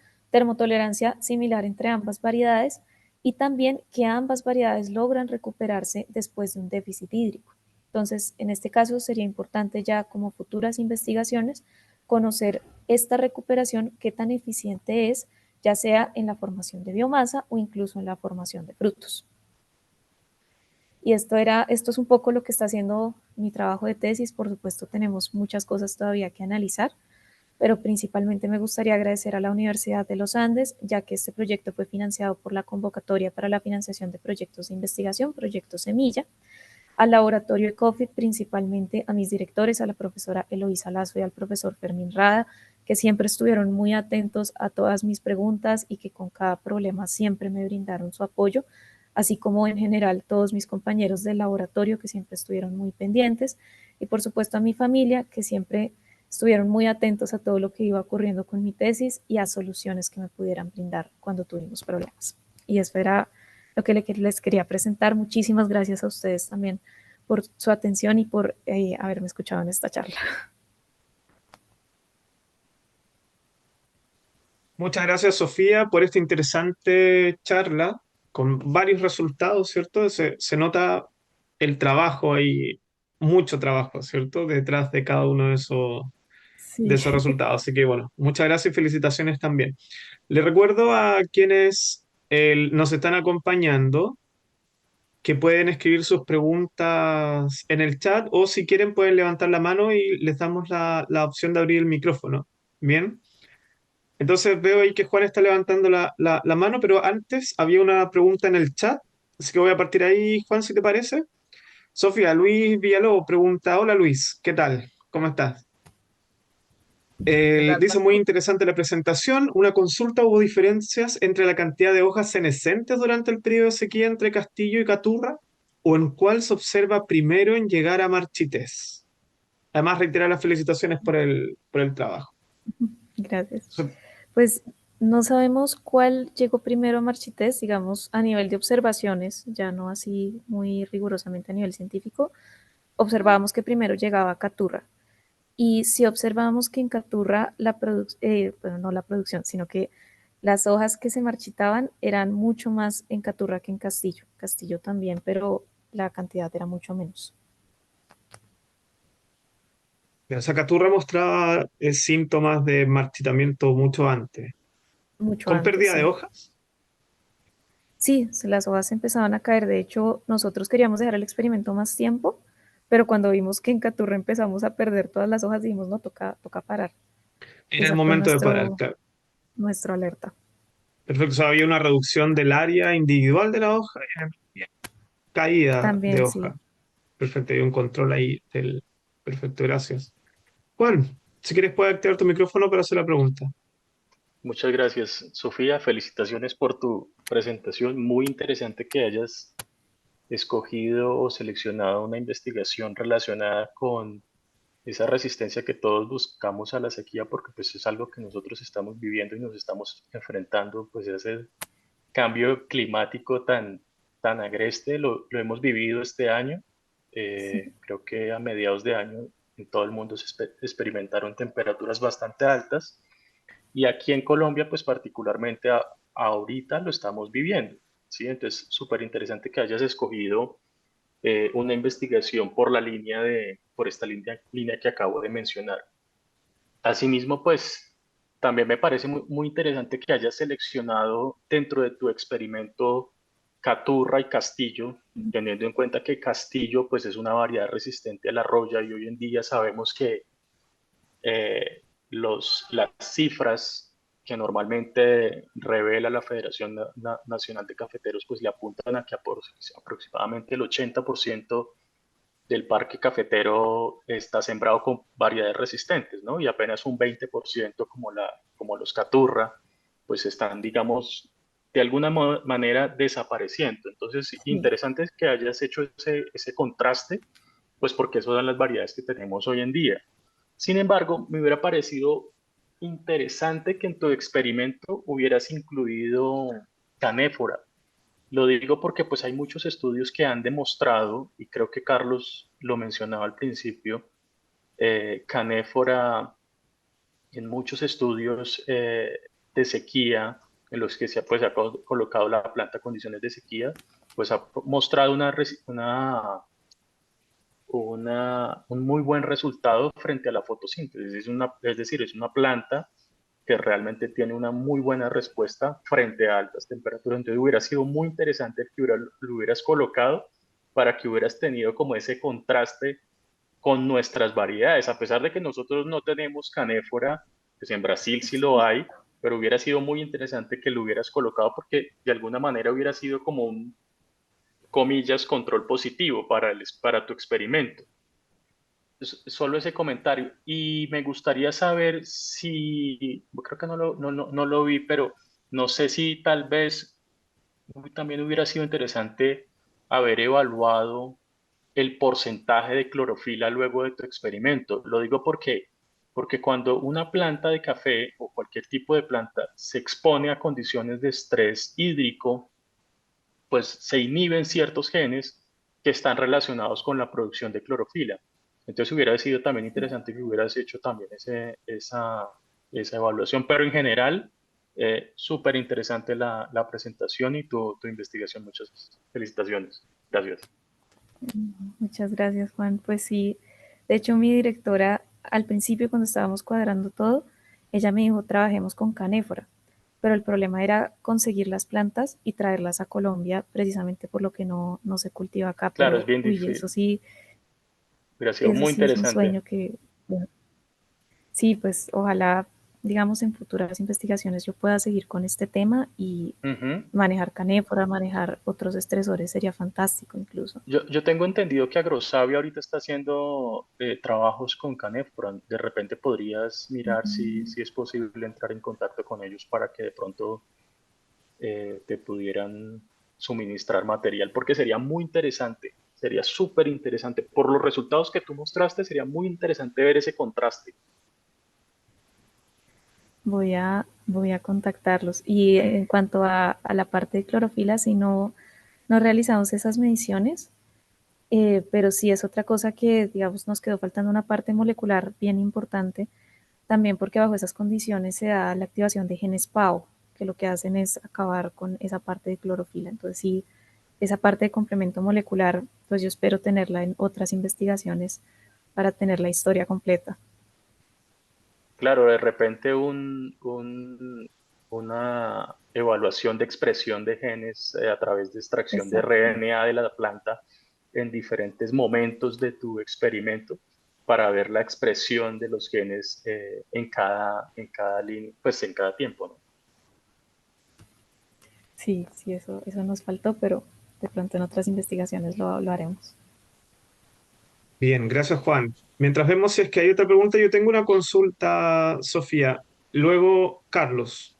similar entre ambas variedades, y también que ambas variedades logran recuperarse después de un déficit hídrico. Entonces, en este caso sería importante, ya como futuras investigaciones, conocer esta recuperación, qué tan eficiente es, ya sea en la formación de biomasa o incluso en la formación de frutos. Y esto es un poco lo que está haciendo mi trabajo de tesis. Por supuesto, tenemos muchas cosas todavía que analizar, pero principalmente me gustaría agradecer a la Universidad de los Andes, ya que este proyecto fue financiado por la convocatoria para la financiación de proyectos de investigación, Proyecto Semilla, al laboratorio ECOFIT, principalmente a mis directores, a la profesora Eloísa Lazo y al profesor Fermín Rada, que siempre estuvieron muy atentos a todas mis preguntas y que con cada problema siempre me brindaron su apoyo, así como en general todos mis compañeros del laboratorio que siempre estuvieron muy pendientes, y por supuesto a mi familia, que siempre estuvieron muy atentos a todo lo que iba ocurriendo con mi tesis y a soluciones que me pudieran brindar cuando tuvimos problemas. Y eso era lo que les quería presentar. Muchísimas gracias a ustedes también por su atención y por haberme escuchado en esta charla. Muchas gracias, Sofía, por esta interesante charla con varios resultados, ¿cierto? Se nota el trabajo, hay mucho trabajo, ¿cierto? Detrás de cada uno de Sí. esos resultados. Así que bueno, muchas gracias y felicitaciones también. Le recuerdo a quienes nos están acompañando que pueden escribir sus preguntas en el chat, o si quieren pueden levantar la mano y les damos la opción de abrir el micrófono. Bien. Entonces veo ahí que Juan está levantando la mano, pero antes había una pregunta en el chat, así que voy a partir ahí, Juan, si te parece. Sofía, Luis Villalobos pregunta, hola Luis, ¿qué tal? ¿Cómo estás? ¿Qué tal, Dice muy Franco? interesante la presentación. Una consulta, ¿hubo diferencias entre la cantidad de hojas senescentes durante el periodo de sequía entre Castillo y Caturra? ¿O en cuál se observa primero en llegar a marchitez? Además, reiterar las felicitaciones por el trabajo. Gracias. So- Pues no sabemos cuál llegó primero a Marchités, digamos, a nivel de observaciones, ya no así muy rigurosamente a nivel científico. Observábamos que primero llegaba Caturra. Y si observábamos que en Caturra bueno, no la producción, sino que las hojas que se marchitaban eran mucho más en Caturra que en Castillo. Castillo también, pero la cantidad era mucho menos, O sea, Caturra mostraba síntomas de marchitamiento mucho antes. mucho ¿Con antes, pérdida de sí. hojas? Sí, las hojas empezaban a caer. De hecho, nosotros queríamos dejar el experimento más tiempo, pero cuando vimos que en Caturra empezamos a perder todas las hojas, dijimos, no, toca parar. Era el Esa fue momento de parar, claro. nuestro alerta. Perfecto. O sea, había una reducción del área individual de la hoja y caída de También sí. hoja. Perfecto, hay un control ahí del... Perfecto, gracias. Juan, si quieres puedes activar tu micrófono para hacer la pregunta. Muchas gracias, Sofía. Felicitaciones por tu presentación. Muy interesante que hayas escogido o seleccionado una investigación relacionada con esa resistencia que todos buscamos a la sequía, porque pues es algo que nosotros estamos viviendo y nos estamos enfrentando, pues ese cambio climático tan agreste, lo hemos vivido este año. Creo que a mediados de año en todo el mundo se experimentaron temperaturas bastante altas. Y aquí en Colombia, pues particularmente ahorita lo estamos viviendo, ¿sí? Entonces, súper interesante que hayas escogido una investigación por esta línea que acabo de mencionar. Asimismo, pues también me parece muy interesante que hayas seleccionado dentro de tu experimento Caturra y Castillo, teniendo en cuenta que Castillo, pues es una variedad resistente a la roya y hoy en día sabemos que las cifras que normalmente revela la Federación Nacional de Cafeteros, pues le apuntan a que aproximadamente el 80% del parque cafetero está sembrado con variedades resistentes, ¿no? Y apenas un 20% como los Caturra, pues están, digamos, de alguna manera desapareciendo. Entonces, Sí. interesante es que hayas hecho ese contraste, pues porque esas son las variedades que tenemos hoy en día. Sin embargo, me hubiera parecido interesante que en tu experimento hubieras incluido canéfora. Lo digo porque pues hay muchos estudios que han demostrado, y creo que Carlos lo mencionaba al principio, canéfora en muchos estudios de sequía en los que pues, ha colocado la planta a condiciones de sequía, pues ha mostrado un muy buen resultado frente a la fotosíntesis. Es decir, es una planta que realmente tiene una muy buena respuesta frente a altas temperaturas. Entonces hubiera sido muy interesante que lo hubieras colocado para que hubieras tenido como ese contraste con nuestras variedades, a pesar de que nosotros no tenemos canéfora, pues en Brasil sí lo hay, pero hubiera sido muy interesante que lo hubieras colocado porque de alguna manera hubiera sido como un, comillas, control positivo para tu experimento. Solo ese comentario. Y me gustaría saber si, creo que no lo vi, pero no sé si tal vez también hubiera sido interesante haber evaluado el porcentaje de clorofila luego de tu experimento. Lo digo porque cuando una planta de café o cualquier tipo de planta se expone a condiciones de estrés hídrico, pues se inhiben ciertos genes que están relacionados con la producción de clorofila. Entonces hubiera sido también interesante que hubieras hecho también esa evaluación, pero en general, súper interesante la presentación y tu investigación. Muchas felicitaciones. Gracias. Muchas gracias, Juan. Pues sí, de hecho mi directora al principio cuando estábamos cuadrando todo, ella me dijo, trabajemos con canéfora, pero el problema era conseguir las plantas y traerlas a Colombia precisamente por lo que no se cultiva acá, Claro, es pero bien uy, eso difícil. sí, Hubiera sido eso muy sí es un interesante. sueño que, bueno, sí, pues ojalá digamos, en futuras investigaciones yo pueda seguir con este tema y Ujú. manejar canéfora, manejar otros estresores, sería fantástico incluso. Yo tengo entendido que Agrosavia ahorita está haciendo trabajos con Canefron. De repente podrías mirar si es posible entrar en contacto con ellos para que de pronto te pudieran suministrar material, porque sería muy interesante, sería súper interesante. Por los resultados que tú mostraste, sería muy interesante ver ese contraste. Voy a contactarlos. Y en cuanto a la parte de clorofila, si no realizamos esas mediciones, pero sí es otra cosa que, digamos, nos quedó faltando una parte molecular bien importante, también porque bajo esas condiciones se da la activación de genes PAO, que lo que hacen es acabar con esa parte de clorofila. Entonces, sí, esa parte de complemento molecular, pues yo espero tenerla en otras investigaciones para tener la historia completa. Claro, de repente una evaluación de expresión de genes a través de extracción de Exacto. RNA de la planta en diferentes momentos de tu experimento para ver la expresión de los genes en cada línea, pues en cada tiempo, ¿no? Sí, sí, eso nos faltó, pero de pronto en otras investigaciones lo haremos. Bien, gracias Juan. Mientras vemos si es que hay otra pregunta, yo tengo una consulta, Sofía. Luego, Carlos.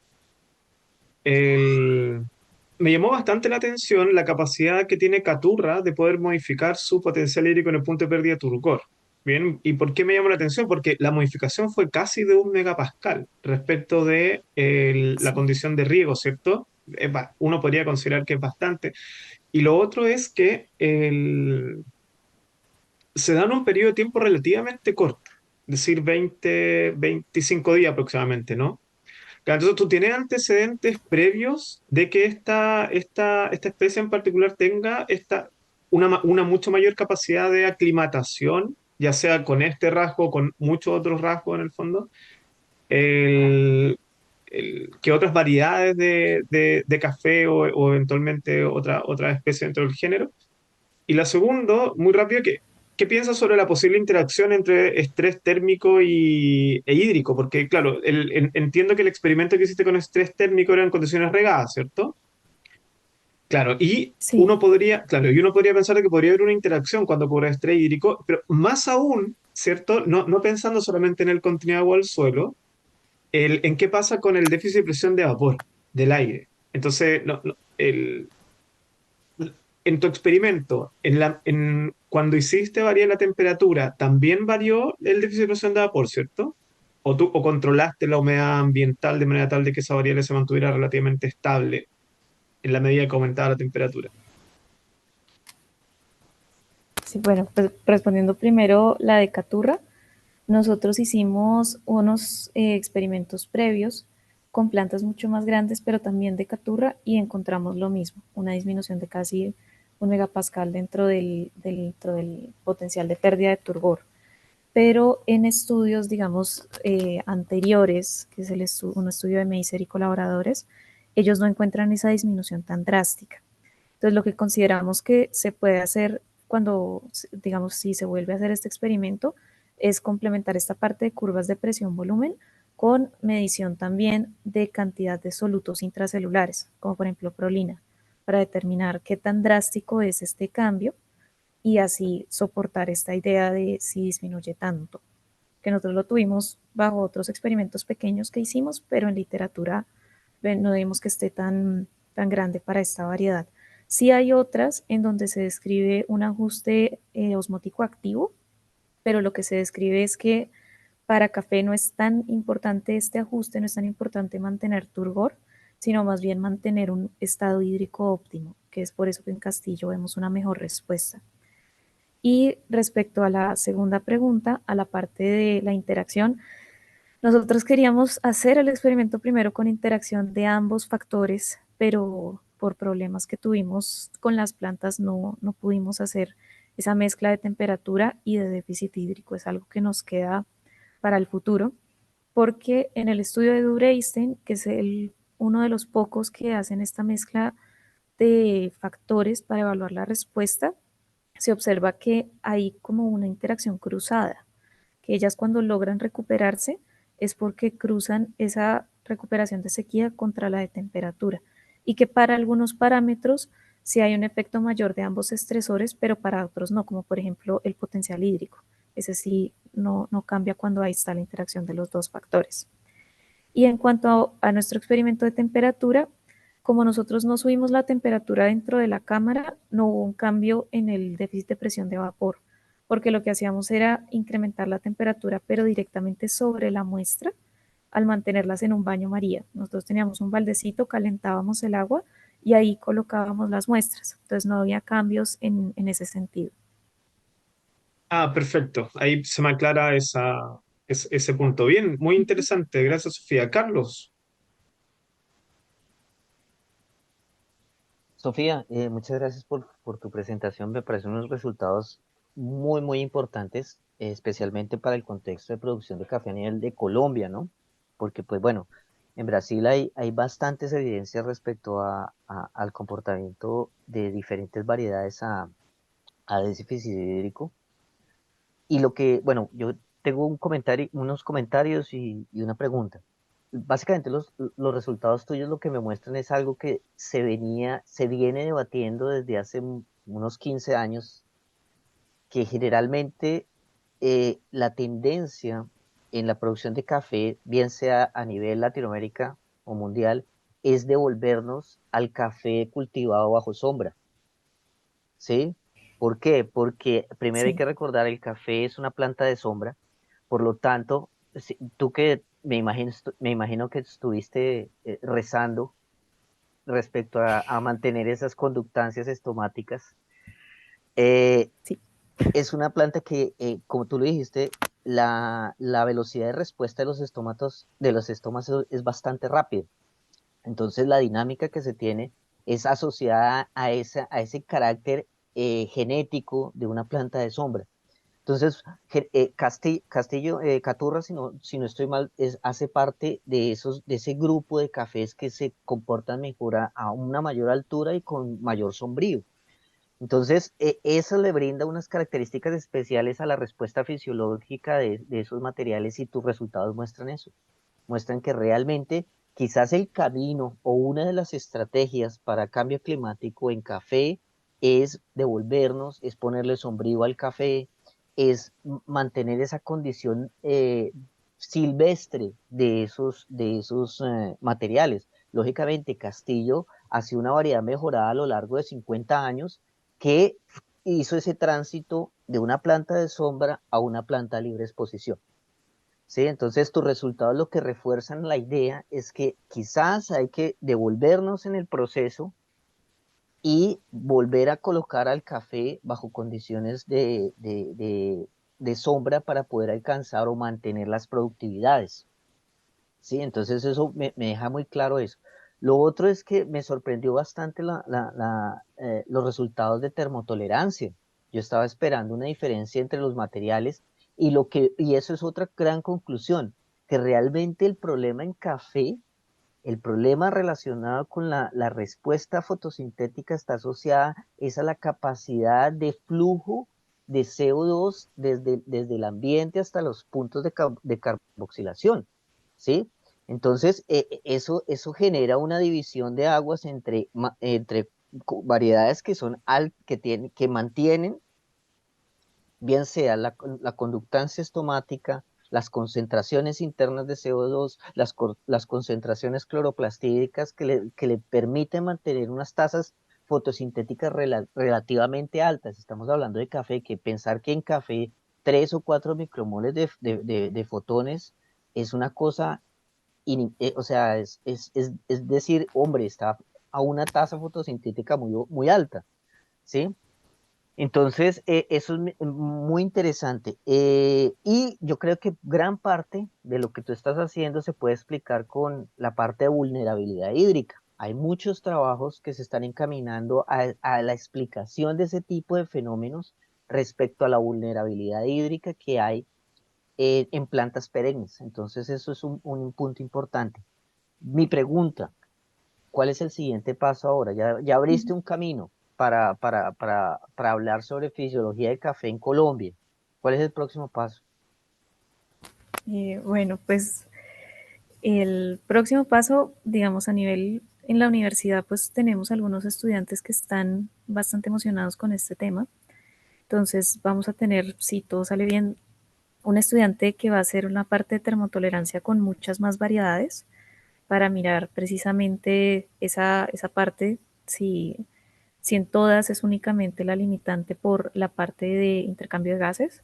El- Me llamó bastante la atención la capacidad que tiene Caturra de poder modificar su potencial hídrico en el punto de pérdida Turgor. Bien, ¿y por qué me llamó la atención? Porque la modificación fue casi de 1 megapascal respecto de la Sí, condición de riego, ¿cierto? Uno podría considerar que es bastante. Y lo otro es que se da en un periodo de tiempo relativamente corto, es decir, 25 días aproximadamente, ¿no? Claro, entonces tú tienes antecedentes previos de que esta especie en particular tenga una mucho mayor capacidad de aclimatación, ya sea con este rasgo o con muchos otros rasgos en el fondo, el- que otras variedades de café o eventualmente otra especie dentro del género. Y la segunda, muy rápido, ¿qué piensas sobre la posible interacción entre estrés térmico e hídrico? Porque, claro, entiendo que el experimento que hiciste con estrés térmico era en condiciones regadas, ¿cierto? Claro, sí, y uno podría pensar de que podría haber una interacción cuando ocurre estrés hídrico, pero más aún, ¿cierto? No pensando solamente en el contenido de agua del suelo, en qué pasa con el déficit de presión de vapor del aire. Entonces, en tu experimento, cuando hiciste variar la temperatura, ¿también varió el déficit de presión de vapor, cierto? ¿O controlaste la humedad ambiental de manera tal de que esa variable se mantuviera relativamente estable en la medida que aumentaba la temperatura? sí, bueno, pues respondiendo primero la de Caturra, nosotros hicimos unos experimentos previos con plantas mucho más grandes, pero también de Caturra, y encontramos lo mismo, una disminución de casi 1 megapascal dentro del potencial de pérdida de turgor. Pero en estudios, digamos, anteriores, que es un estudio de Meiser y colaboradores, ellos no encuentran esa disminución tan drástica. Entonces, lo que consideramos que se puede hacer cuando, digamos, si se vuelve a hacer este experimento, es complementar esta parte de curvas de presión-volumen con medición también de cantidad de solutos intracelulares, como por ejemplo prolina, para determinar qué tan drástico es este cambio y así soportar esta idea de si disminuye tanto, que nosotros lo tuvimos bajo otros experimentos pequeños que hicimos, pero en literatura no vemos que esté tan grande para esta variedad. Sí hay otras en donde se describe un ajuste osmótico activo, pero lo que se describe es que para café no es tan importante este ajuste, no es tan importante mantener turgor, sino más bien mantener un estado hídrico óptimo, que es por eso que en Castillo vemos una mejor respuesta. Y respecto a la segunda pregunta, a la parte de la interacción, nosotros queríamos hacer el experimento primero con interacción de ambos factores, pero por problemas que tuvimos con las plantas no pudimos hacer esa mezcla de temperatura y de déficit hídrico. Es algo que nos queda para el futuro, porque en el estudio de Dureistein, que es uno de los pocos que hacen esta mezcla de factores para evaluar la respuesta, se observa que hay como una interacción cruzada, que ellas cuando logran recuperarse es porque cruzan esa recuperación de sequía contra la de temperatura y que para algunos parámetros sí hay un efecto mayor de ambos estresores, pero para otros no, como por ejemplo el potencial hídrico. Ese sí no cambia cuando ahí está la interacción de los dos factores. Y en cuanto a nuestro experimento de temperatura, como nosotros no subimos la temperatura dentro de la cámara, no hubo un cambio en el déficit de presión de vapor, porque lo que hacíamos era incrementar la temperatura, pero directamente sobre la muestra, al mantenerlas en un baño María. Nosotros teníamos un baldecito, calentábamos el agua y ahí colocábamos las muestras. Entonces no había cambios en ese sentido. Ah, perfecto. Ahí se me aclara ese punto. Bien, muy interesante. Gracias, Sofía. Carlos. Sofía, muchas gracias por tu presentación. Me parecen unos resultados muy, muy importantes, especialmente para el contexto de producción de café a nivel de Colombia, ¿no? Porque, pues bueno, en Brasil hay bastantes evidencias respecto al comportamiento de diferentes variedades a déficit hídrico. Y lo que, bueno, yo tengo unos comentarios y una pregunta. Básicamente los resultados tuyos lo que me muestran es algo que se viene debatiendo desde hace unos 15 años, que generalmente la tendencia en la producción de café, bien sea a nivel Latinoamérica o mundial, es devolvernos al café cultivado bajo sombra. ¿Sí? ¿Por qué? Porque primero hay Sí, que recordar, el café es una planta de sombra, por lo tanto, tú que me imagino que estuviste rezando respecto a mantener esas conductancias estomáticas, eh, sí. es una planta que, como tú lo dijiste, la velocidad de respuesta de los estómagos es bastante rápida. Entonces la dinámica que se tiene es asociada a ese carácter genético de una planta de sombra. Entonces, Castillo, Caturra, si no estoy mal, hace parte de ese grupo de cafés que se comportan mejor a una mayor altura y con mayor sombrío. Entonces, eso le brinda unas características especiales a la respuesta fisiológica de esos materiales y tus resultados muestran eso. Muestran que realmente quizás el camino o una de las estrategias para cambio climático en café es devolvernos, es ponerle sombrío al café, es mantener esa condición silvestre de esos materiales. Lógicamente, Castillo ha sido una variedad mejorada a lo largo de 50 años que hizo ese tránsito de una planta de sombra a una planta de libre exposición. ¿Sí? Entonces, tus resultados lo que refuerzan la idea es que quizás hay que devolvernos en el proceso y volver a colocar al café bajo condiciones de sombra para poder alcanzar o mantener las productividades. ¿Sí? Entonces, eso me deja muy claro eso. Lo otro es que me sorprendió bastante los resultados de termotolerancia. Yo estaba esperando una diferencia entre los materiales y eso es otra gran conclusión, que realmente el problema en café, el problema relacionado con la respuesta fotosintética está asociada es a la capacidad de flujo de CO2 desde el ambiente hasta los puntos de carboxilación, ¿sí? Entonces, eso genera una división de aguas entre variedades que que mantienen bien sea la conductancia estomática, las concentraciones internas de CO2, las concentraciones cloroplastídicas que le permiten mantener unas tasas fotosintéticas relativamente altas. Estamos hablando de café, que pensar que en café 3 o 4 micromoles de fotones es una cosa, o sea, es decir, hombre, está a una tasa fotosintética muy alta, ¿sí? Entonces, eso es muy interesante. Y yo creo que gran parte de lo que tú estás haciendo se puede explicar con la parte de vulnerabilidad hídrica. Hay muchos trabajos que se están encaminando a la explicación de ese tipo de fenómenos respecto a la vulnerabilidad hídrica que hay en plantas perennes. Entonces, eso es un punto importante. Mi pregunta, ¿cuál es el siguiente paso ahora? Ya abriste un camino para hablar sobre fisiología del café en Colombia. ¿Cuál es el próximo paso? Bueno, pues El próximo paso, digamos, a nivel en la universidad, pues tenemos algunos estudiantes que están bastante emocionados con este tema. Entonces vamos a tener, si todo sale bien, un estudiante que va a hacer una parte de termotolerancia con muchas más variedades para mirar precisamente esa parte, si en todas es únicamente la limitante por la parte de intercambio de gases.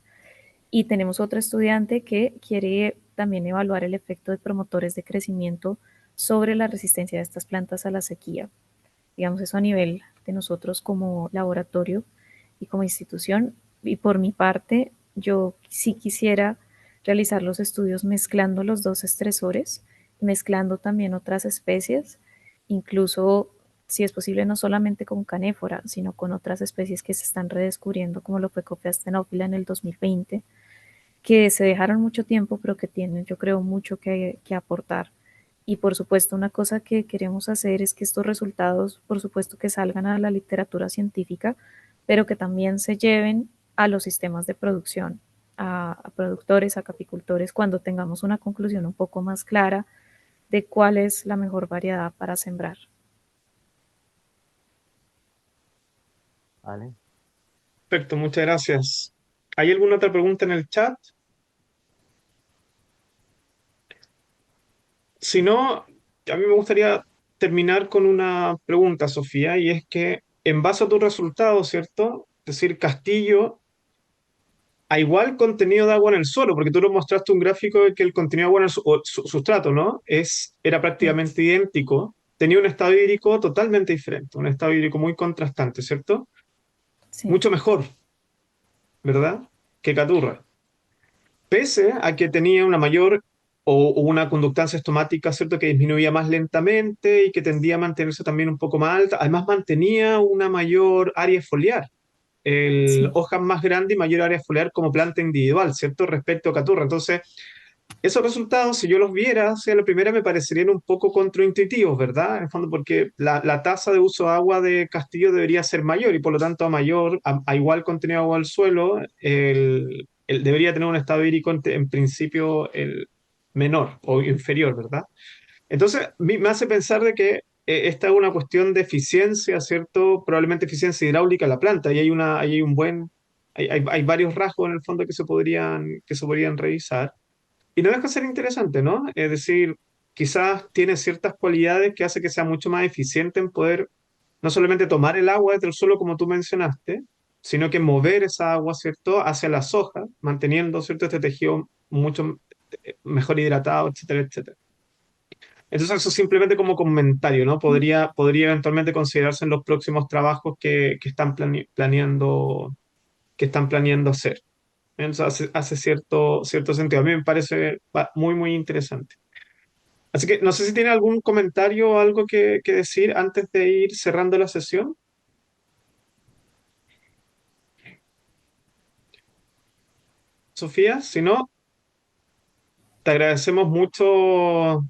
Y tenemos otro estudiante que quiere también evaluar el efecto de promotores de crecimiento sobre la resistencia de estas plantas a la sequía. Digamos, eso a nivel de nosotros como laboratorio y como institución. Y por mi parte, yo sí quisiera realizar los estudios mezclando los dos estresores, mezclando también otras especies, incluso si es posible no solamente con canéfora, sino con otras especies que se están redescubriendo, como lo fue Coffea stenophylla en el 2020, que se dejaron mucho tiempo, pero que tienen, yo creo, mucho que aportar. Y por supuesto, una cosa que queremos hacer es que estos resultados, por supuesto, que salgan a la literatura científica, pero que también se lleven a los sistemas de producción, a productores, a capicultores, cuando tengamos una conclusión un poco más clara de cuál es la mejor variedad para sembrar. ¿Vale? Perfecto, muchas gracias. ¿Hay alguna otra pregunta en el chat? Si no, a mí me gustaría terminar con una pregunta, Sofía, y es que en base a tus resultados, ¿cierto? Es decir, Castillo, a igual contenido de agua en el suelo, porque tú nos mostraste un gráfico de que el contenido de agua en el sustrato, ¿no? Era Sí, prácticamente idéntico, tenía un estado hídrico totalmente diferente, un estado hídrico muy contrastante, ¿cierto? sí, Mucho mejor, ¿verdad? Que Caturra. Pese a que tenía una mayor o una conductancia estomática, ¿cierto? Que disminuía más lentamente y que tendía a mantenerse también un poco más alta. Además, mantenía una mayor área foliar, el sí, hojas más grande y mayor área foliar como planta individual, ¿cierto? Respecto a Caturra. Entonces, esos resultados, si yo los viera, o sea, la primera me parecerían un poco contraintuitivos, ¿verdad? En el fondo, porque la tasa de uso de agua de Castillo debería ser mayor y por lo tanto a igual contenido de agua al suelo, debería tener un estado hídrico en principio el menor o inferior, ¿verdad? Entonces, me hace pensar de que esta es una cuestión de eficiencia, ¿cierto? Probablemente eficiencia hidráulica de la planta y ahí hay un buen, hay varios rasgos en el fondo que se podrían revisar. Y no deja de ser interesante, ¿no? Es decir, quizás tiene ciertas cualidades que hace que sea mucho más eficiente en poder no solamente tomar el agua desde el suelo como tú mencionaste, sino que mover esa agua, ¿cierto?, hacia las hojas, manteniendo, ¿cierto?, este tejido mucho mejor hidratado, etcétera, etcétera. Entonces eso simplemente como comentario, ¿no? Podría eventualmente considerarse en los próximos trabajos que están planeando hacer. Entonces hace cierto sentido. A mí me parece muy, muy interesante. Así que no sé si tiene algún comentario o algo que decir antes de ir cerrando la sesión, Sofía. Si no, te agradecemos mucho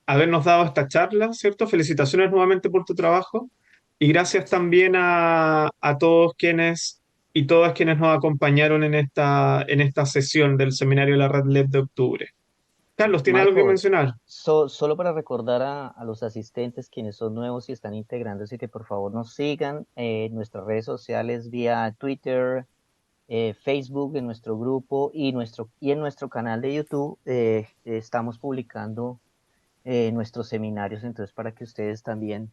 habernos dado esta charla, ¿cierto? Felicitaciones nuevamente por tu trabajo y gracias también a todos quienes y todas quienes nos acompañaron en esta sesión del seminario de la Red LED de octubre. Carlos, ¿tiene algo que Marcos, mencionar? solo para recordar a los asistentes quienes son nuevos y están integrándose, que por favor nos sigan en nuestras redes sociales vía Twitter, Facebook, en nuestro grupo y en nuestro canal de YouTube. Estamos publicando nuestros seminarios, entonces para que ustedes también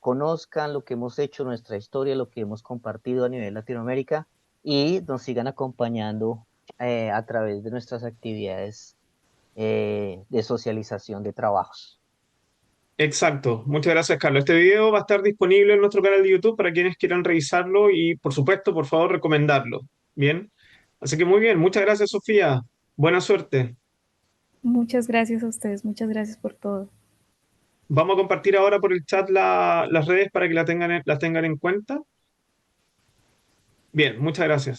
conozcan lo que hemos hecho, nuestra historia, lo que hemos compartido a nivel Latinoamérica y nos sigan acompañando a través de nuestras actividades de socialización de trabajos. Exacto, muchas gracias, Carlos. Este video va a estar disponible en nuestro canal de YouTube para quienes quieran revisarlo y, por supuesto, por favor, recomendarlo. Bien, así que muy bien, muchas gracias, Sofía. Buena suerte. muchas gracias a ustedes, muchas gracias por todo. Vamos a compartir ahora por el chat las redes para que la tengan en cuenta. Bien, muchas gracias.